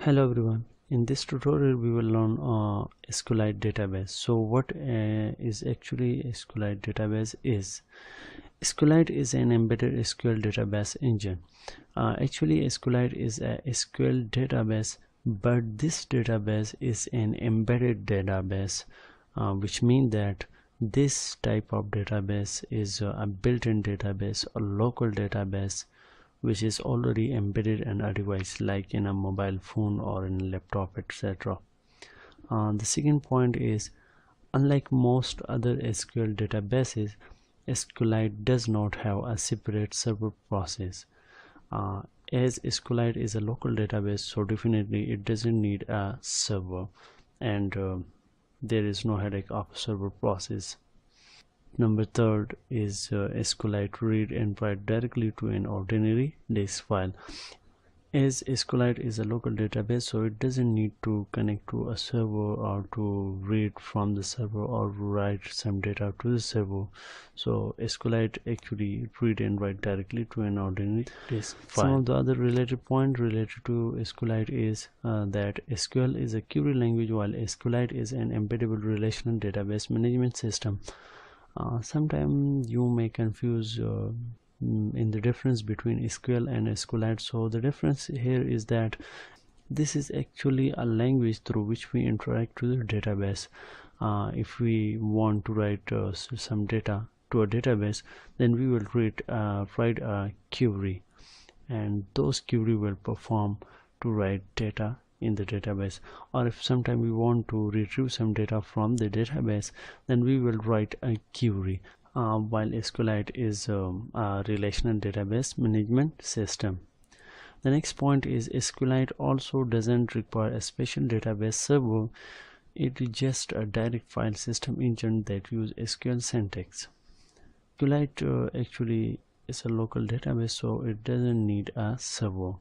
Hello everyone. In this tutorial we will learn SQLite Database. So what is actually SQLite Database is? SQLite is an embedded SQL database engine. Actually SQLite is a SQL database, but this database is an embedded database, which means that this type of database is a built-in database or local database which is already embedded in a device like in a mobile phone or in a laptop, etc. The second point is, unlike most other SQL databases, SQLite does not have a separate server process. As SQLite is a local database, so definitely it doesn't need a server, and there is no headache of server process. Number third is SQLite read and write directly to an ordinary disk file. As SQLite is a local database, so it doesn't need to connect to a server or to read from the server or write some data to the server. So SQLite actually read and write directly to an ordinary disk file. Some of the other related points related to SQLite is that SQL is a query language, while SQLite is an embeddable relational database management system. Sometimes you may confuse in the difference between SQL and SQLite. So the difference here is that this is actually a language through which we interact with the database. If we want to write some data to a database, then we will write a query, and those query will perform to write data in the database. Or if sometime we want to retrieve some data from the database, then we will write a query. While SQLite is a relational database management system. The next point is SQLite also doesn't require a special database server. It is just a direct file system engine that uses SQL syntax. SQLite actually is a local database, so it doesn't need a server.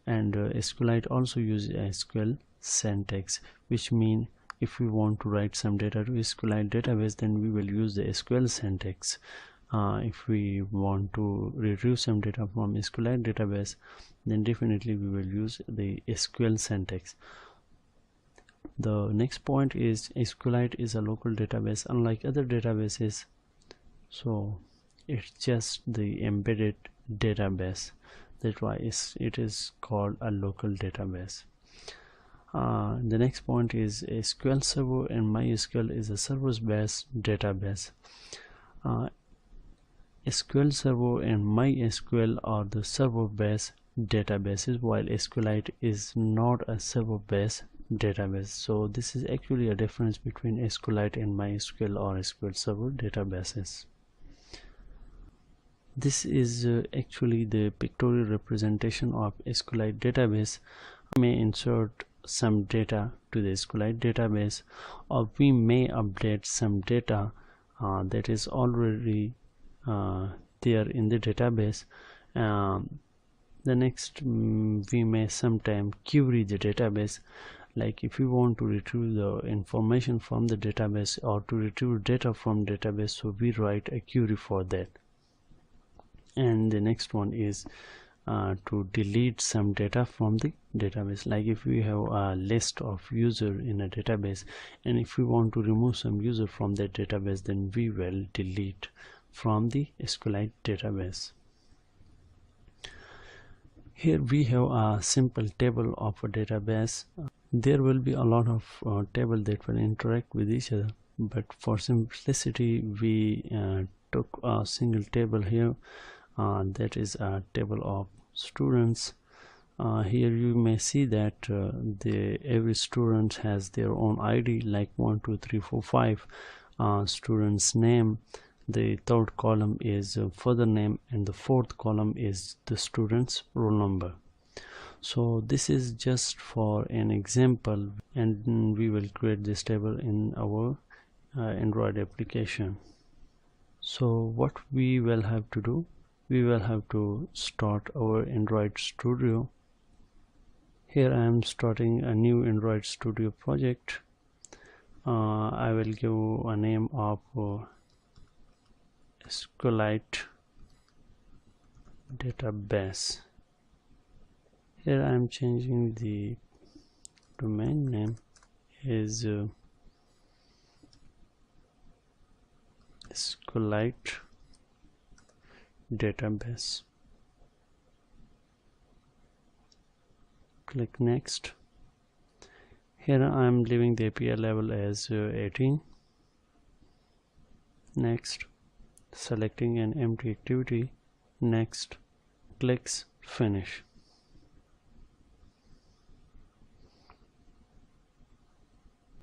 And SQLite also uses SQL syntax, which means if we want to write some data to SQLite database, then we will use the SQL syntax. If we want to retrieve some data from SQLite database, then definitely we will use the SQL syntax. The next point is SQLite is a local database unlike other databases, so it's just the embedded database. That's why it is called a local database. The next point is SQL Server and MySQL is a server-based database. SQL Server and MySQL are the server-based databases, while SQLite is not a server-based database. So this is actually a difference between SQLite and MySQL or SQL Server databases. This is actually the pictorial representation of SQLite database. We may insert some data to the SQLite database, or we may update some data that is already there in the database. The next, we may sometime query the database, like if we want to retrieve the information from the database or to retrieve data from database, so we write a query for that. And the next one is to delete some data from the database, like if we have a list of user in a database, and if we want to remove some user from that database, then we will delete from the SQLite database. Here we have a simple table of a database. There will be a lot of tables that will interact with each other, but for simplicity we took a single table here. That is a table of students. Here you may see that every student has their own ID, like 1 2 3 4 5 students name. The third column is further name, and the fourth column is the student's roll number. So this is just for an example, and we will create this table in our Android application. So what we will have to do, we will have to start our Android Studio. Here I am starting a new Android Studio project. I will give a name of SQLite Database. Here I am changing the domain name is SQLite Database. Click next. Here I am leaving the API level as 18. Next, selecting an empty activity. Next, clicks finish.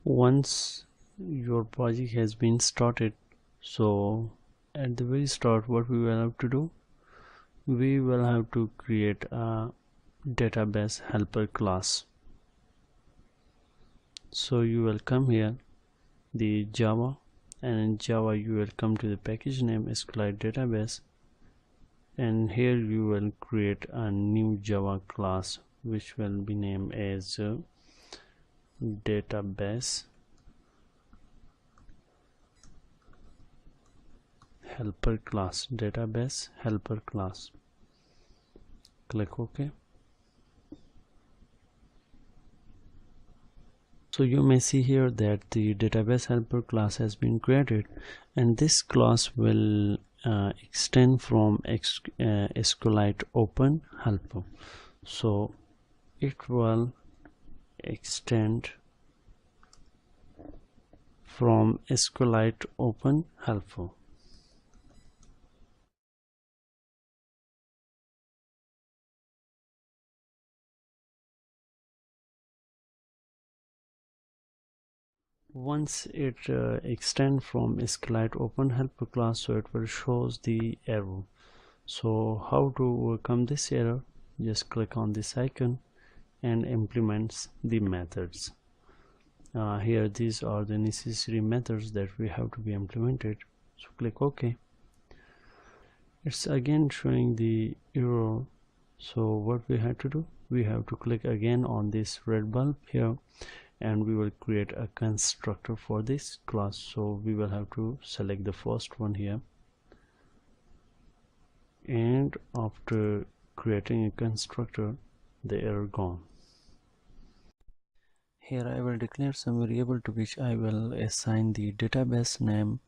Once your project has been started, so at the very start what we will have to do, we will have to create a database helper class. So you will come here, the Java, and in Java you will come to the package name SQLite Database, and here you will create a new Java class which will be named as database helper class. Database helper class. Click OK. So you may see here that the database helper class has been created, and this class will extend from SQLite open helper. So it will extend from SQLite open helper. Once it extend from SQLite open helper class, so it will shows the error. So how to overcome this error? Just click on this icon and implements the methods. Here these are the necessary methods that we have to be implemented. So click OK. It's again showing the error. So what we have to do, we have to click again on this red bulb here, and we will create a constructor for this class. So we will have to select the first one here, and after creating a constructor, the error gone. Here I will declare some variable to which I will assign the database name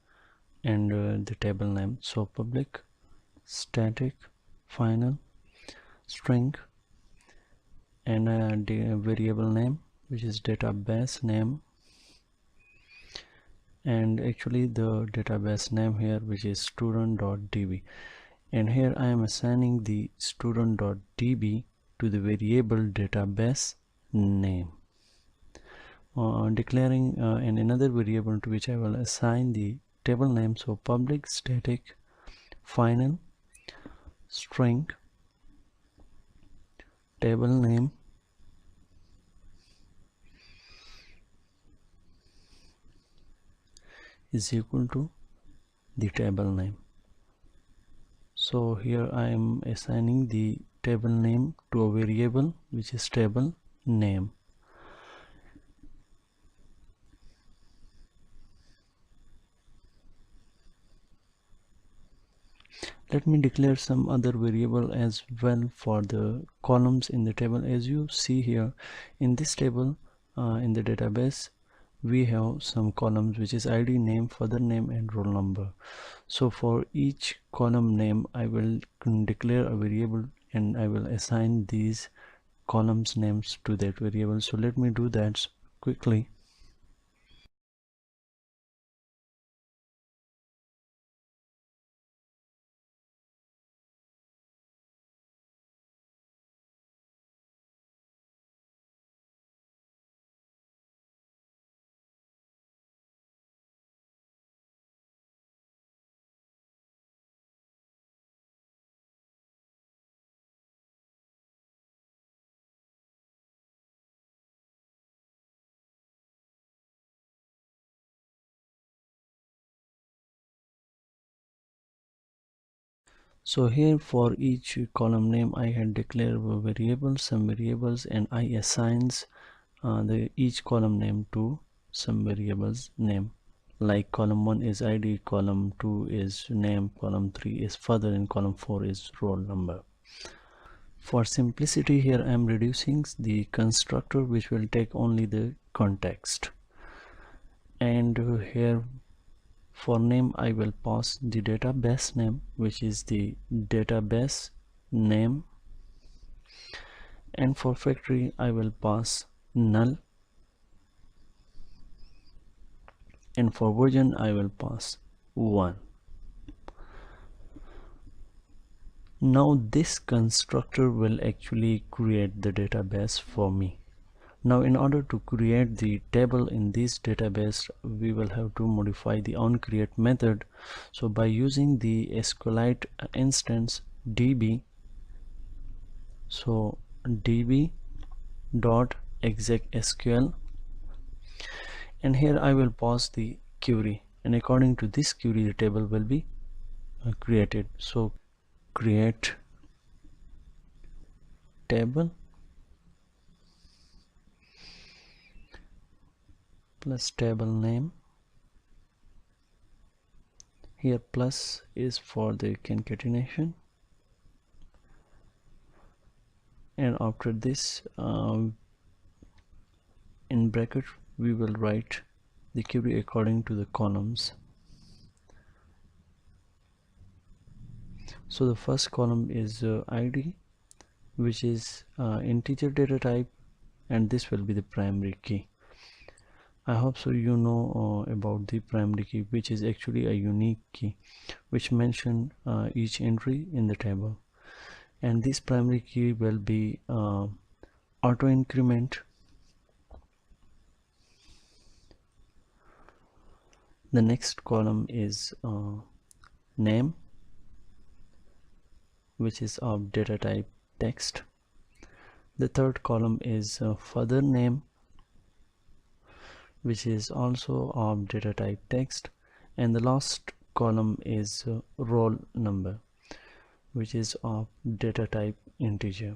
and the table name. So public static final string and a variable name which is database name, and actually the database name here which is student.db, and here I am assigning the student.db to the variable database name, declaring in another variable to which I will assign the table name. So public static final string table name is equal to the table name. So here I am assigning the table name to a variable which is table name. Let me declare some other variable as well for the columns in the table. As you see here in this table in the database, we have some columns which is ID, name, father name, and roll number. So for each column name I will declare a variable and I will assign these columns names to that variable. So let me do that quickly. So here for each column name I had declared variables, some variables, and I assigns each column name to some variables name, like column 1 is ID, column 2 is name, column 3 is father, and column 4 is roll number. For simplicity, here I am reducing the constructor which will take only the context, and here for name I will pass the database name, which is the database name, and for factory I will pass null, and for version I will pass 1. Now this constructor will actually create the database for me. Now in order to create the table in this database, we will have to modify the onCreate method. So by using the SQLite instance db, so db dot exec SQL, and here I will pass the query, and according to this query the table will be created. So create table plus table name. Here plus is for the concatenation, and after this in bracket we will write the query according to the columns. So the first column is ID, which is integer data type, and this will be the primary key. I hope so you know about the primary key, which is actually a unique key which mention each entry in the table, and this primary key will be auto increment. The next column is name, which is of data type text. The third column is further name, which is also of data type text, and the last column is roll number, which is of data type integer.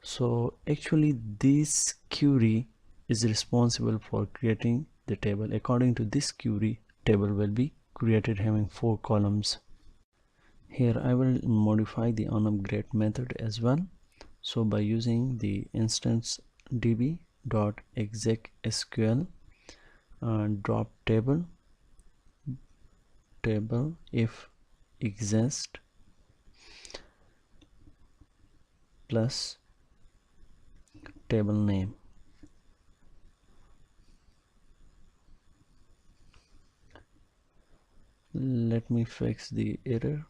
So actually this query is responsible for creating the table. According to this query, table will be created having 4 columns. Here I will modify the onUpgrade method as well. So by using the instance db dot exec SQL drop table if exist plus table name. Let me fix the error.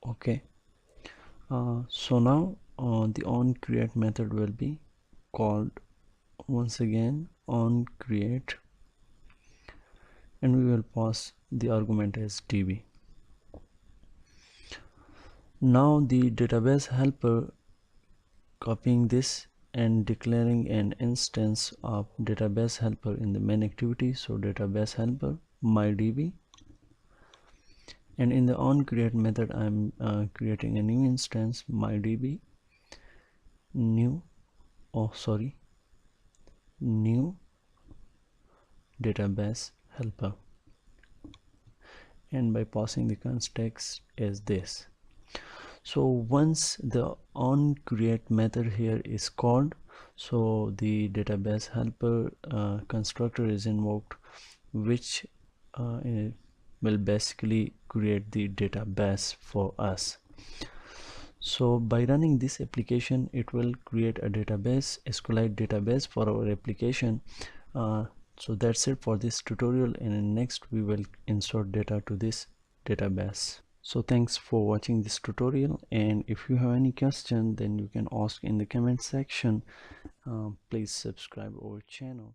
Okay, so now the onCreate method will be called once again onCreate, and we will pass the argument as db. Now the database helper copying this and declaring an instance of database helper in the main activity. So database helper mydb, and in the onCreate method I'm creating a new instance mydb new database helper, and by passing the context as this. So once the onCreate method here is called, so the database helper constructor is invoked, which will basically create the database for us. So by running this application, it will create a database, SQLite database for our application. So that's it for this tutorial, and in next we will insert data to this database. So thanks for watching this tutorial, and if you have any question then you can ask in the comment section. Please subscribe our channel.